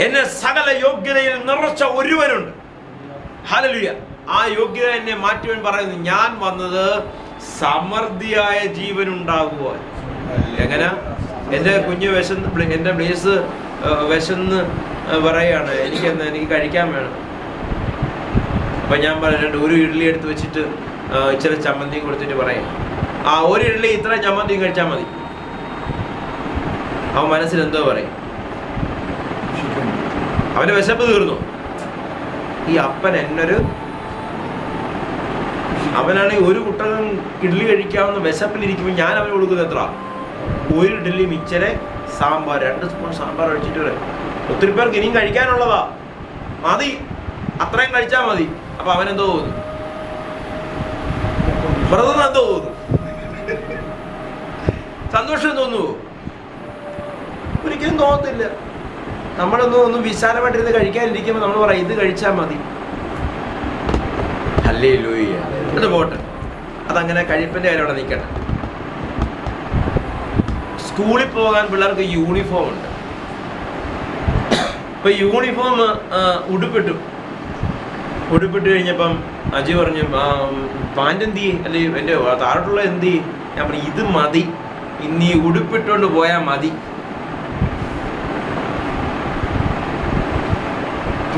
എന്നെ സകല യോഗ്യതയിൽ നിറച്ച ഒരുവനുണ്ട്. ഹല്ലേലൂയ. ആ യോഗ്യത എന്നെ മാറ്റുവാൻ പറയുന്നു, ഞാൻ വന്നത് സമൃദ്ധിയായ ജീവൻ ഉണ്ടാകുവാൻ. എങ്ങനെ? എൻ്റെ കുഞ്ഞ് വിശന്ന്, എൻ്റെ ബ്ലേസ് വിശന്ന് പറയാണ്, എനിക്ക് കഴിക്കാൻ വേണം. അപ്പം ഞാൻ പറഞ്ഞിട്ട് ഒരു ഇഡ്ഡലി എടുത്ത് വെച്ചിട്ട് ഇച്ചിരി ചമ്മന്തിയും കൊടുത്തിട്ട് പറയാം, ഒരു ഇഡ്ഡലി ഇത്ര ചമ്മന്തിയും കഴിച്ചാൽ മതി. അവൻ മനസ്സിൽ എന്തോ പറയും, അവൻ്റെ വിശപ്പ് തീർന്നു. ഈ അപ്പൻ അവനാണെങ്കിൽ ഒരു കുട്ടകം ഇഡ്ഡലി കഴിക്കാവുന്ന വിശപ്പിലിരിക്കുമ്പോൾ ഞാൻ അവന് കൊടുക്കുന്നത് എത്ര? ഒരു ഇഡ്ഡലി മിച്ചരെ സാമ്പാർ, 2 സ്പൂൺ സാമ്പാർ കഴിച്ചിട്ട് ഒത്തിരി പേർക്ക് ഇനിയും കഴിക്കാനുള്ളതാ, മതി, അത്രയും കഴിച്ചാൽ മതി. അപ്പൊ അവനെന്തോ തോന്നുന്നു, ബ്രദർ എന്തോ തോന്നുന്നു, സന്തോഷം തോന്നുവോ? ഒരിക്കലും തോന്നത്തില്ല. നമ്മളൊന്നും വിശാലമായിട്ടിരുന്ന് കഴിക്കാനിരിക്കുമ്പോൾ നമ്മൾ പറയാം, ഇത് കഴിച്ചാൽ മതി. ഹല്ലേലൂയ. അത് പോട്ടെ, അതങ്ങനെ കഴിപ്പിന്റെ കാര്യം അവിടെ നിൽക്കട്ടെ. സ്കൂളിൽ പോകാൻ പിള്ളേർക്ക് യൂണിഫോം ഉണ്ട്. ഇപ്പൊ യൂണിഫോം ഉടുപ്പിട്ട് കഴിഞ്ഞപ്പം അജി പറഞ്ഞു, പാൻറ് എന്തി അല്ലെ എൻ്റെ താഴോട്ടുള്ള എന്തി? ഞാൻ പറഞ്ഞു, ഇത് മതി, ഇനി ഉടുപ്പിട്ടുകൊണ്ട് പോയാൽ മതി.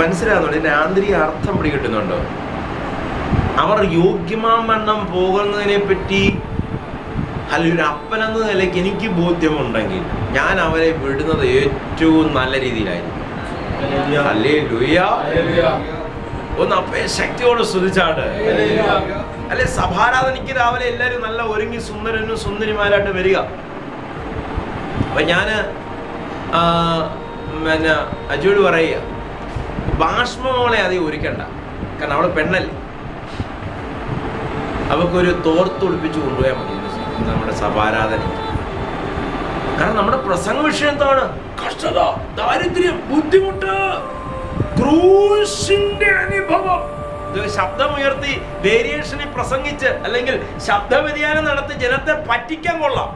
മനസ്സിലാകുന്നുണ്ടോ? ഇതിന്റെ ആന്തരിക അർത്ഥം പിടികിട്ടുന്നുണ്ടോ? അവർ യോഗ്യമാവണ്ണം പോകുന്നതിനെ പറ്റി അല്ലെങ്കിൽ ഒരു അപ്പനെന്ന നിലയ്ക്ക് എനിക്ക് ബോധ്യമുണ്ടെങ്കിൽ ഞാൻ അവരെ വിടുന്നത് ഏറ്റവും നല്ല രീതിയിലായിരിക്കും. ഹല്ലേലൂയ. ഒന്ന് അപ്പയെ ശക്തിയോട് സ്തുതിച്ചാട്. അല്ലെ, സഭാരാധനയ്ക്ക് രാവിലെ എല്ലാവരും നല്ല ഒരുങ്ങി സുന്ദരനും സുന്ദരിമാരായിട്ട് വരിക. അപ്പൊ ഞാന് അജോട് പറയുക, ഭാഷ്മോളെ അധികം ഒരുക്കണ്ട, കാരണം അവള് പെണ്ണല്ലേ, അവക്കൊരു തോർത്തുടിപ്പിച്ച് കൊണ്ടുപോയാൽ മതി നമ്മുടെ സഭാരാധനയ്ക്ക്. കാരണം നമ്മുടെ പ്രസംഗ വിഷയം എന്താണ്? കഷ്ടത, ദാരിദ്ര്യം, ബുദ്ധിമുട്ട്, ക്രൂശിന്റെ അനുഭവം. ശബ്ദമുയർത്തി വേരിയേഷനിൽ പ്രസംഗിച്ച് അല്ലെങ്കിൽ ശബ്ദ വ്യതിയാനം നടത്തി ജനത്തെ പറ്റിക്കാൻ കൊള്ളാം.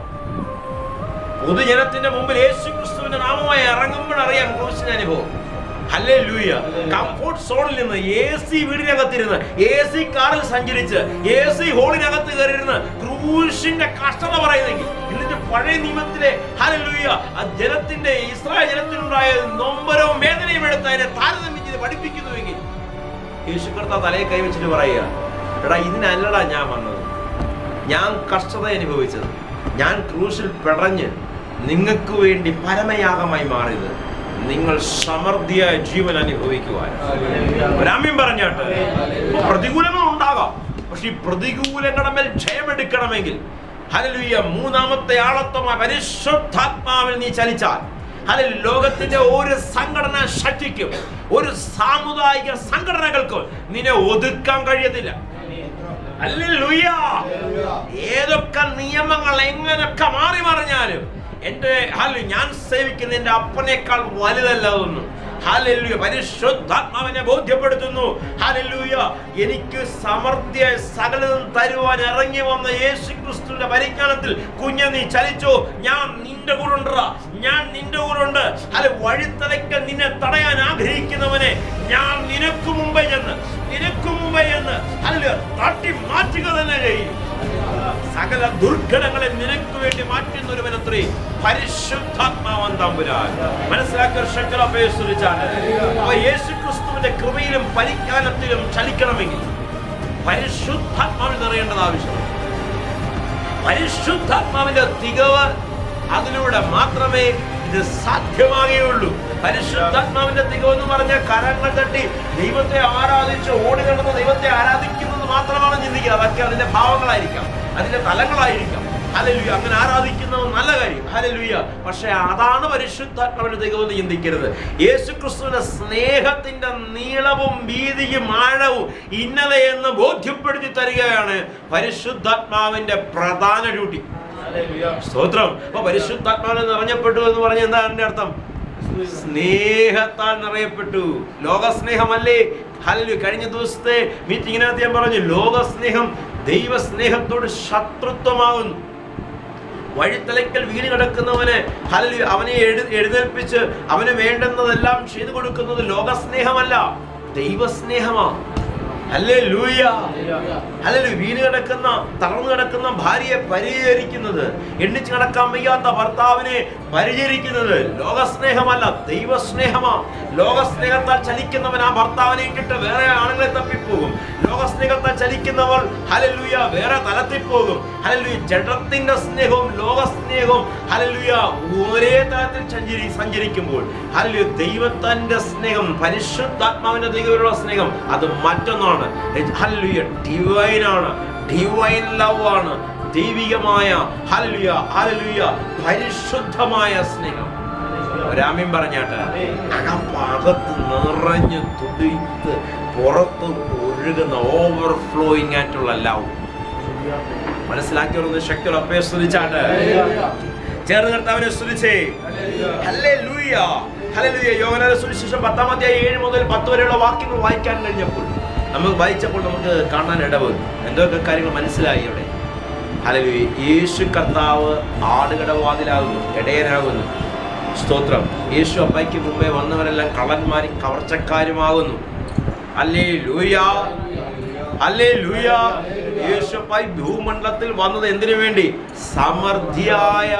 പൊതുജനത്തിന്റെ മുമ്പിൽ യേശു ക്രിസ്തുവിന്റെ നാമമായി ഇറങ്ങുമ്പോഴറിയാം ക്രൂശിന്റെ അനുഭവം. ഹല്ലേലൂയ. കംഫോർട്ട് സോണിൽ നിന്ന് AC വീടിനകത്തിരുന്ന്, AC കാറിൽ സഞ്ചരിച്ച്, AC ഹോളിനകത്ത് കയറിയിരുന്ന് ക്രൂശിന്റെ കഷ്ടത പറയുന്നെങ്കിൽ, എന്നിട്ട് പഴയ നിയമത്തിലെ ഹല്ലേലൂയ ആ ജനത്തിന്റെ, ഇസ്രായേൽ ജനത്തിനുണ്ടായ നൊമ്പരവും വേദനയും എടുത്ത് അതിനെ താരതമ്യം ചെയ്ത് പഠിപ്പിക്കുന്നുവെങ്കിൽ യേശു കർത്താവ് തലയെ കൈവച്ചിട്ട് പറയുക, എടാ ഇതിനല്ലടാ ഞാൻ വന്നത്, ഞാൻ കഷ്ടത അനുഭവിച്ചത്, ഞാൻ ക്രൂശിൽ പിടഞ്ഞ് നിങ്ങൾക്ക് വേണ്ടി പരമയാഗമായി മാറിയത് നിങ്ങൾ സമൃദ്ധിയായ ജീവൻ അനുഭവിക്കുവാൻ. രാമ്യം പറഞ്ഞാട്ട് പ്രതികൂലങ്ങൾ ഉണ്ടാകാം, പക്ഷെ ഈ പ്രതികൂലങ്ങളുടെ മേൽ ജയമെടുക്കണമെങ്കിൽ ഹല്ലേലൂയ മൂന്നാമത്തെ ആളത്വമായ പരിശുദ്ധാത്മാവിൽ നീ ചലിച്ചാൽ, ഹല്ലേലൂയ ലോകത്തിന്റെ ഒരു സംഘടനാ ശക്തിക്കും ഒരു സാമുദായിക സംഘടനകൾക്കും നിന്നെ ഒതുക്കാൻ കഴിയത്തില്ല. ഹല്ലേലൂയ. ഏതൊക്കെ നിയമങ്ങൾ എങ്ങനൊക്കെ മാറി മറിഞ്ഞാലും ഞാൻ സേവിക്കുന്ന എന്റെ അപ്പനേക്കാൾ വലുതല്ല അതൊന്നും. ഹല്ലേലൂയ. പരിശുദ്ധാത്മാവിനെ ബോധ്യപ്പെടുത്തുന്നു. ഹല്ലേലൂയ. എനിക്ക് സമൃദ്ധിയായി സകലതും തരുവാൻ ഇറങ്ങി വന്ന യേശു ക്രിസ്തുവിന്റെ പരിജ്ഞാനത്തിൽ കുഞ്ഞെ നീ ചലിച്ചോ, ഞാൻ നിന്റെ കൂടെ ഉണ്ടടാ, ഞാൻ നിന്റെ കൂടെ ഉണ്ട്. അല്ലെ, വഴിത്തലയ്ക്കൽ നിന്നെ തടയാൻ ആഗ്രഹിക്കുന്നവനെ ഞാൻ നിനക്ക് മുമ്പേ ചെന്ന് ഹല്ലേലൂയ തട്ടി മാറ്റുക തന്നെ ചെയ്യും. സകല ദുർഘടങ്ങളെ നിനക്ക് വേണ്ടി മാറ്റുന്ന ഒരുവനത്രേ പരിശുദ്ധാത്മാവൻ തമ്പുരാൻ. മനസ്സിലാക്കിയ യേശു ക്രിസ്തുവിന്റെ കൃപയിലും പരിജ്ഞാനത്തിലും ചലിക്കണമെങ്കിൽ പരിശുദ്ധാത്മാവിൽ നിറയേണ്ടത് ആവശ്യമാണ്. പരിശുദ്ധാത്മാവിന്റെ തികവ് അതിലൂടെ മാത്രമേ ഇത് സാധ്യമാകുകയുള്ളൂ. പരിശുദ്ധാത്മാവിന്റെ തികവ് എന്ന് പറഞ്ഞ കരങ്ങൾ തട്ടി ദൈവത്തെ ആരാധിച്ച് ഓടി നടന്ന് ദൈവത്തെ ആരാധിക്കുന്നത് മാത്രമാണ് ചിന്തിക്കുക. അതൊക്കെ അതിന്റെ ഭാവങ്ങളായിരിക്കാം, അതിന്റെ തലങ്ങളായിരിക്കാം. ഹല്ലേലൂയ. അങ്ങനെ ആരാധിക്കുന്നത് നല്ല കാര്യം. ഹല്ലേലൂയ. പക്ഷെ അതാണ് പരിശുദ്ധാത്മാവിന്റെ തികവെന്ന് ചിന്തിക്കരുത്. യേശു ക്രിസ്തുവിന്റെ സ്നേഹത്തിന്റെ നീളവും വീതിയും ആഴവും ഇന്നലെയെന്ന് ബോധ്യപ്പെടുത്തി തരികയാണ് പരിശുദ്ധാത്മാവിന്റെ പ്രധാന ഡ്യൂട്ടി. സ്തോത്രം. അപ്പൊ പരിശുദ്ധാത്മാവിനെ നിറഞ്ഞപ്പെട്ടു എന്ന് പറഞ്ഞ എന്താ അതിന്റെ അർത്ഥം? സ്നേഹത്താൽ നിറയപ്പെട്ടു. ലോകസ്നേഹമല്ലേ? ഹല്ലേലൂയ. കഴിഞ്ഞ ദിവസത്തെ മീറ്റിങ്ങിനകത്ത് ഞാൻ പറഞ്ഞു, ലോകസ്നേഹം ദൈവസ്നേഹത്തോട് ശത്രുത്വമാകുന്നു. വഴിത്തലയ്ക്കൽ വീണ് കിടക്കുന്നവനെ ഹല്ലേലൂയ അവനെ എഴുന്നേൽപ്പിച്ച് അവന് വേണ്ടുന്നതെല്ലാം ചെയ്തു കൊടുക്കുന്നത് ലോകസ്നേഹമല്ല, ദൈവസ്നേഹമാണ്. Hallelujah, hallelujah. വീണ് കിടക്കുന്ന തളർന്നു കിടക്കുന്ന ഭാര്യയെ പരിചരിക്കുന്നത്, എണ്ണിച്ച് നടക്കാൻ വയ്യാത്ത ഭർത്താവിനെ പരിചരിക്കുന്നത് ലോകസ്നേഹമല്ല, ദൈവസ്നേഹമാണ്. ലോകസ്നേഹത്താൽ ചലിക്കുന്നവൻ ആ ഭർത്താവിനെ കിട്ട് വേറെ ആളുകളെ തപ്പിപ്പോകും. ലോകസ്നേഹത്താൽ ചലിക്കുന്നവൾ ഹല്ലേലൂയ വേറെ തലത്തിൽ പോകും. ഹല്ലേലൂയ. ജഡത്തിന്റെ സ്നേഹവും ലോകസ്നേഹവും ഹല്ലേലൂയ ഒരേ തലത്തിൽ സഞ്ചരിക്കുമ്പോൾ ഹല്ലേലൂയ ദൈവത്തിന്റെ സ്നേഹം, പരിശുദ്ധാത്മാവിന്റെ ദൈവമുള്ള സ്നേഹം അത് മറ്റൊന്നാണ്. ഹല്ലേലൂയ ഡിവൈനാണ്, ഡിവൈൻ ലവ് ആണ്, ദൈവികമായ ഹല്ലേലൂയ ഹല്ലേലൂയ പരിശുദ്ധമായ സ്നേഹം. രാമ്യം പറഞ്ഞാട്ട് അകത്ത് നിറഞ്ഞ് തുടിത്ത് പുറത്ത് ഒഴുകുന്ന ഓവർഫ്ലോയിങ് ആയിട്ടുള്ള ലവ്. മനസ്സിലാക്കിയ ശക്തിയോടെ അപ്പയെ സ്തുതിച്ചാട്ട് ചേർന്ന് കർത്താവിനെ സ്തുതിച്ചേ. Hallelujah, hallelujah. യോഹന്നാന്റെ സുവിശേഷം 10-ാം അധ്യായം 7 മുതൽ 10 വരെയുള്ള വാക്യങ്ങൾ വായിക്കാൻ കഴിഞ്ഞപ്പോൾ നമുക്ക് കാണാൻ ഇടവരും എന്തൊക്കെ കാര്യങ്ങൾ മനസ്സിലായി അവിടെ. ഹല്ലേലൂയ. യേശു കർത്താവ് ആടുകടവാതിലാകുന്നു, ഇടയനാകുന്നു. സ്തോത്രം. യേശു അപ്പയ്ക്ക് മുമ്പേ വന്നവരെല്ലാം കള്ളന്മാരും കവർച്ചക്കാരുമാകുന്നു. Hallelujah, hallelujah. യേശു അപ്പായി ഭൂമണ്ഡലത്തിൽ വന്നത് എന്തിനു വേണ്ടി? സമൃദ്ധിയായ,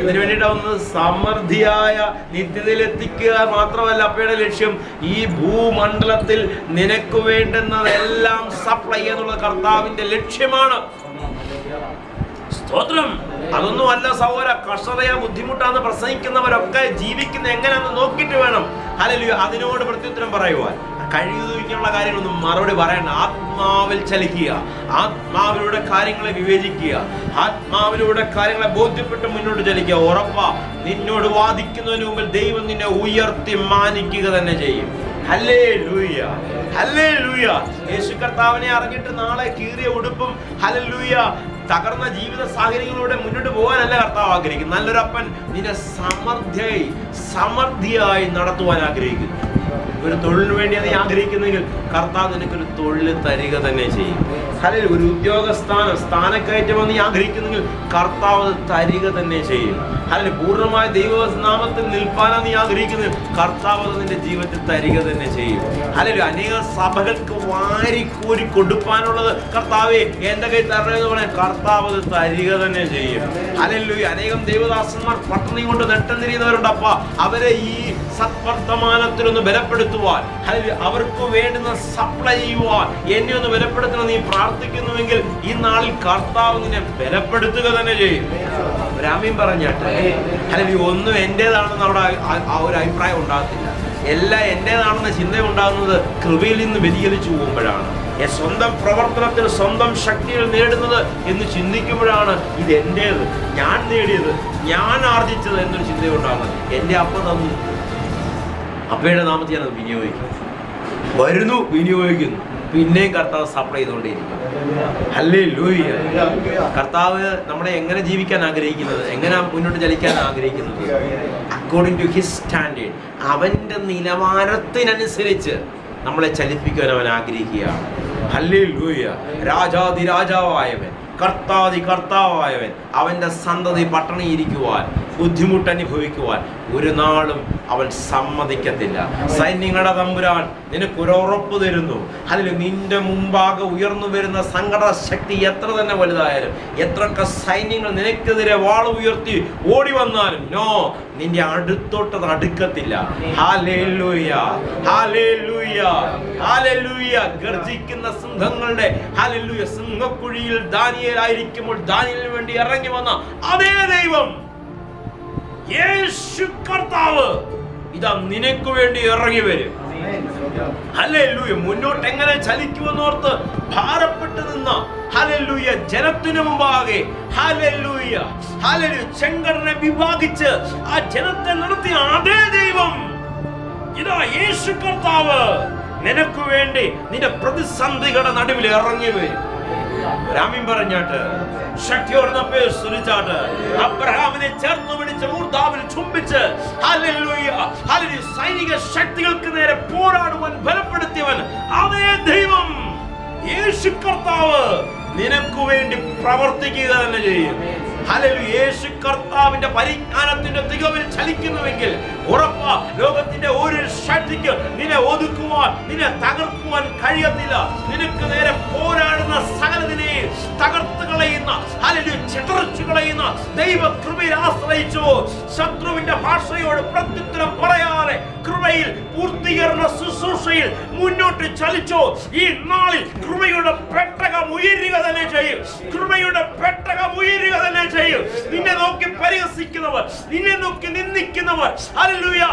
ഇതിനു വേണ്ടിയിട്ടാണ് വന്നത്. സമൃദ്ധിയായ നിത്യതയിൽ എത്തിക്കുക മാത്രമല്ല അപ്പയുടെ ലക്ഷ്യം, ഈ ഭൂമണ്ഡലത്തിൽ നിനക്ക് വേണ്ടുന്നതെല്ലാം സപ്ലൈ എന്നുള്ളത് കർത്താവിന്റെ ലക്ഷ്യമാണ്. സ്തോത്രം. അതൊന്നുമല്ല സഹോദര, കർഷകയ ബുദ്ധിമുട്ടാന്ന് പ്രസംഗിക്കുന്നവരൊക്കെ ജീവിക്കുന്ന എങ്ങനെയാണെന്ന് നോക്കിയിട്ട് വേണം ഹല്ലേലൂയ അതിനോട് പ്രത്യുത്തരം പറയുവാൻ. കഴിയുന്ന കാര്യങ്ങളൊന്നും മറുപടി പറയണ്ട. ആത്മാവിൽ ചലിക്കുക, ആത്മാവിലൂടെ കാര്യങ്ങളെ വിവേചിക്കുക, ആത്മാവിലൂടെ കാര്യങ്ങളെ ബോധ്യപ്പെട്ട് മുന്നോട്ട് ചലിക്കുക. ഉറപ്പാ നിന്നോട് വാദിക്കുന്നതിന് മുമ്പിൽ ദൈവം നിന്നെ ഉയർത്തി മാനിക്കുക തന്നെ ചെയ്യും. Hallelujah, hallelujah. യേശു കർത്താവിനെ അറിഞ്ഞിട്ട് നാളെ കീറിയ ഉടുപ്പും ഹല്ലേലൂയ തകർന്ന ജീവിത സാഹചര്യങ്ങളിലൂടെ മുന്നോട്ട് പോകാനല്ല കർത്താവ് ആഗ്രഹിക്കുന്നു. നല്ലൊരപ്പൻ നിന്നെ സമൃദ്ധിയായി നടത്തുവാൻ ആഗ്രഹിക്കുന്നു. ഒരു തൊഴിലിന് വേണ്ടി നീ ആഗ്രഹിക്കുന്നെങ്കിൽ കർത്താവ് നിനക്കൊരു തൊഴിൽ തരിക തന്നെ ചെയ്യും. അല്ലെങ്കിൽ ഒരു സ്ഥാനക്കയറ്റം നീ ആഗ്രഹിക്കുന്നെങ്കിൽ കർത്താവ് തരിക തന്നെ ചെയ്യും. അല്ലെങ്കിൽ പൂർണ്ണമായ ദൈവനാമത്തിൽ നിൽപ്പാനാണ് നീ ആഗ്രഹിക്കുന്നത്, കർത്താവ് നിന്റെ ജീവിതത്തിൽ തരിക തന്നെ ചെയ്യും. അല്ലെങ്കിൽ അനേക സഭകൾക്ക് വാരിക്കൂരി കൊടുക്കാനുള്ളത് കർത്താവെ എന്റെ കൈ തരണമെന്ന് പറയാൻ കർത്താവ് അത് തരിക തന്നെ ചെയ്യും. അല്ലെങ്കിൽ അനേകം ദൈവദാസന്മാർ പട്ടണി കൊണ്ട് നെട്ടം തിരിയുന്നവരുണ്ട്. അപ്പ അവരെ ഈ സത്വർത്തമാനത്തിലൊന്ന് ബലപ്പെടുത്തുവാൻ, അല്ലെങ്കിൽ അവർക്ക് വേണ്ടുന്ന സപ്ലൈ ചെയ്യുവാൻ എന്നെ ഒന്ന് ബലപ്പെടുത്തണം നീ പ്രാർത്ഥിക്കുന്നുവെങ്കിൽ ഈ നാളിൽ കർത്താവ് നിന്നെ ബലപ്പെടുത്തുക തന്നെ ചെയ്യും. രാമ്യം പറഞ്ഞാട്ടെ, അല്ലെങ്കിൽ ഒന്നും എന്റേതാണെന്ന് അവിടെ ആ ഒരു അഭിപ്രായം ഉണ്ടാകത്തില്ല. എല്ലാം എന്റേതാണെന്ന ചിന്ത ഉണ്ടാകുന്നത് കൃപയിൽ നിന്ന് വ്യതിചലിച്ചു പോകുമ്പോഴാണ്. സ്വന്തം പ്രവർത്തനത്തിൽ സ്വന്തം ശക്തികൾ നേടുന്നത് എന്ന് ചിന്തിക്കുമ്പോഴാണ് ഇത് എന്റേത്, ഞാൻ നേടിയത്, ഞാൻ ആർജിച്ചത് എന്നൊരു ചിന്ത ഉണ്ടാകുന്നത്. എന്റെ അപ്പ തന്നു, അപ്പയുടെ നാമത്തിൽ ഞാനത് വിനിയോഗിക്കുന്നു, വരുന്നു, വിനിയോഗിക്കുന്നു, പിന്നെയും കർത്താവ് സപ്ലൈ ചെയ്തുകൊണ്ടേയിരിക്കും. ഹല്ലേലൂയ. കർത്താവ് നമ്മളെ എങ്ങനെ ജീവിക്കാൻ ആഗ്രഹിക്കുന്നത്, എങ്ങനെ മുന്നോട്ട് ചലിക്കാൻ ആഗ്രഹിക്കുന്നത്, അക്കോർഡിംഗ് ടു ഹിസ് സ്റ്റാൻഡേർഡ്, അവന്റെ നിലവാരത്തിനനുസരിച്ച് നമ്മളെ ചലിപ്പിക്കാൻ അവൻ ആഗ്രഹിക്കുകയാണ്. ഹല്ലേലൂയ. രാജാതിരാജാവായവൻ, കർത്താവായവൻ അവന്റെ സന്തതി പട്ടണിയിരിക്കുവാൻ, ബുദ്ധിമുട്ട് അനുഭവിക്കുവാൻ ഒരു നാളും അവൻ സമ്മതിക്കത്തില്ല. സൈന്യങ്ങളുടെ തമ്പുരാൻ നിനക്കൊരു ഉറപ്പ് തരുന്നു. അതിൽ നിന്റെ മുമ്പാകെ ഉയർന്നു വരുന്ന സങ്കട ശക്തി എത്ര തന്നെ വലുതായാലും, എത്രയൊക്കെ സൈന്യങ്ങൾ നിനക്കെതിരെ വാള് ഉയർത്തി ഓടി വന്നാലും നിന്റെ അടുത്തോട്ടത് അടുക്കത്തില്ല. Hallelujah, hallelujah, hallelujah. ഗർജിക്കുന്ന സിംഹങ്ങളുടെ ഹല്ലേലൂയ സിംഹക്കുഴിയിൽ ദാനിയേലായിരിക്കുമ്പോൾ ദാനിയേലിന് വേണ്ടി ഇറങ്ങി വന്ന അതേ ദൈവം യേശു കർത്താവ് ഇതാ നിനക്ക് വേണ്ടി ഇറങ്ങി വരും. ഹല്ലേലൂയ. മുന്നോട്ട് എങ്ങനെ ചലിക്കുമെന്നോർത്ത് ഭാരപ്പെട്ട് നിന്ന ഹല്ലേലൂയ ജനത്തിനു മുമ്പാകെ ഹല്ലേലൂയ ഹല്ലേലൂയ ചെങ്കടലിനെ വിഭാഗിച്ച് ആ ജനത്തെ നടത്തിയ അതേ ദൈവം ഇതാ യേശു കർത്താവ് നിനക്ക് വേണ്ടി നിന്റെ പ്രതിസന്ധികളുടെ നടുവിൽ ഇറങ്ങി വരും. രാമ്യം പറഞ്ഞാട്ട് ശക്തിയോടെ സ്തുതിച്ചാട്ട് അബ്രഹാമിനെ ചേർത്ത് പിടിച്ച് ഊർധാവിൽ ചുംബിച്ച് ഹല്ലേലൂയ ഹല്ലേലൂയ സൈനിക ശക്തികൾക്ക് നേരെ പോരാടുവാൻ ബലപ്പെടുത്തിയവൻ അതേ ദൈവം യേശു കർത്താവ് നിനക്ക് വേണ്ടി പ്രവർത്തിക്കുക തന്നെ ചെയ്യും. ഹല്ലേലൂയ, യേശു കർത്താവിന്റെ പരിജ്ഞാനത്തിന്റെ തികവിൽ ചലിക്കുന്നുവെങ്കിൽ ഉറപ്പാ ലോകത്തിന്റെ ഒരു ശക്തിക്ക് നിന്നെ ഒതുക്കുവാൻ, നിന്നെ തകർക്കുവാൻ കഴിയത്തില്ല. നിനക്ക് നേരെ പോരാടുന്ന സകലതിനെയും തകർത്ത് കളയുന്ന, ഹല്ലേലൂയ, ചിതറിച്ചു കളയുന്ന ദൈവ കൃപയിൽ ആശ്രയിച്ചു ശത്രുവിന്റെ ഭാഷയോട് പ്രത്യുത്തരം പറയാതെ കൃപയിൽ പൂർത്തീകരണ ശുശ്രൂഷയിൽ മുന്നോട്ട് ചലിച്ചോ. ഈ നാളിൽ കൃപയുടെ പെട്ടകം ഉയരുക തന്നെ ചെയ്യും. കൃപയുടെ പെട്ടകം ഉയരുക തന്നെ ചെയ്യും. നിന്നെ നോക്കി പരിഹസിക്കുന്നവർ, നിന്നെ നോക്കി നിന്ദിക്കുന്നവർ, ഹല്ലേലൂയ,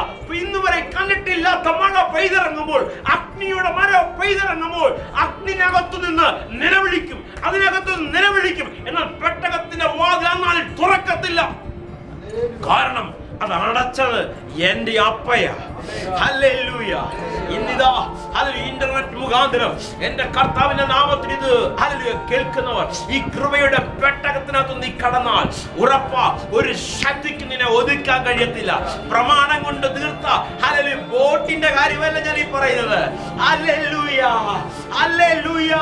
ഇന്നുവരെ കണ്ടിട്ടില്ലാത്ത മഴ പെയ്തിറങ്ങുമ്പോൾ, അഗ്നിയുടെ മഴ പെയ്തിറങ്ങുമ്പോൾ അഗ്നിനകത്തു നിന്ന് നിലവിളിക്കും, അതിനകത്തു നിന്ന് നിലവിളിക്കും. എന്നാൽ പെട്ടകത്തിന്റെ വാതിൽ അന്നാളിൽ തുറക്കത്തില്ല. കാരണം അത് അടച്ചത് എന്റെ അപ്പയ. ഹല്ലേലൂയ. ഇന്നിതാ ഹല്ലേലൂയ, ഇന്റർനെറ്റ് മുഖാന്തരം എന്റെ കർത്താവിന്റെ നാമത്തിൽ ഇത് ഹല്ലേലൂയ കേൾക്കുന്നവർ, ഈ കൃപയുടെ പെട്ടകത്തിനകത്ത് നീ കടന്നാൽ ഉറപ്പാ ഒരു ശക്തിക്ക് നിന്നെ ഒതുക്കാൻ കഴിയത്തില്ല. പ്രമാണം കൊണ്ട് തീർത്ത ഹല്ലേലൂയ ബോട്ടിന്റെ കാര്യമല്ല ഞാൻ ഈ പറയുന്നത്. Hallelujah, hallelujah.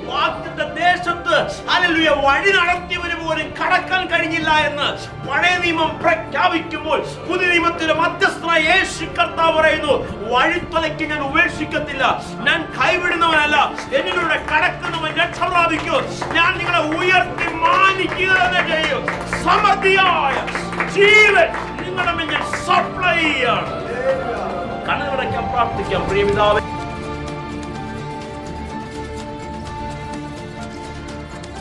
വാഗ്ദത്ത ദേശത്ത് ഹല്ലേലൂയ വഴി നടത്തിയവന് പോലും കടക്കാൻ കഴിഞ്ഞില്ല എന്ന് പഴയ നിയമം പ്രഖ്യാപിക്കുമ്പോൾ പുതിയ നിയമത്തിലെ മധ്യസ്ഥനായ യേശു കർത്താവ് പറയുന്നു, വഴിത്തലയ്ക്ക് ഞാൻ ഉപേക്ഷിക്കത്തില്ല, ഞാൻ കൈവിടുന്നവനല്ല, എന്നിലൂടെ കടക്കുന്നവൻ രക്ഷ പ്രാപിക്കും, ഞാൻ നിങ്ങളെ ഉയർത്തി മാനിക്കുക തന്നെ ചെയ്യും. സമൃദ്ധിയായ ജീവൻ നിങ്ങളുടെ മുന്നിൽ സപ്ലൈ ചെയ്യാണ്. കണ്ണുകളടയ്ക്കാൻ പ്രാർത്ഥിക്കാം. പ്രിയ പിതാവേ,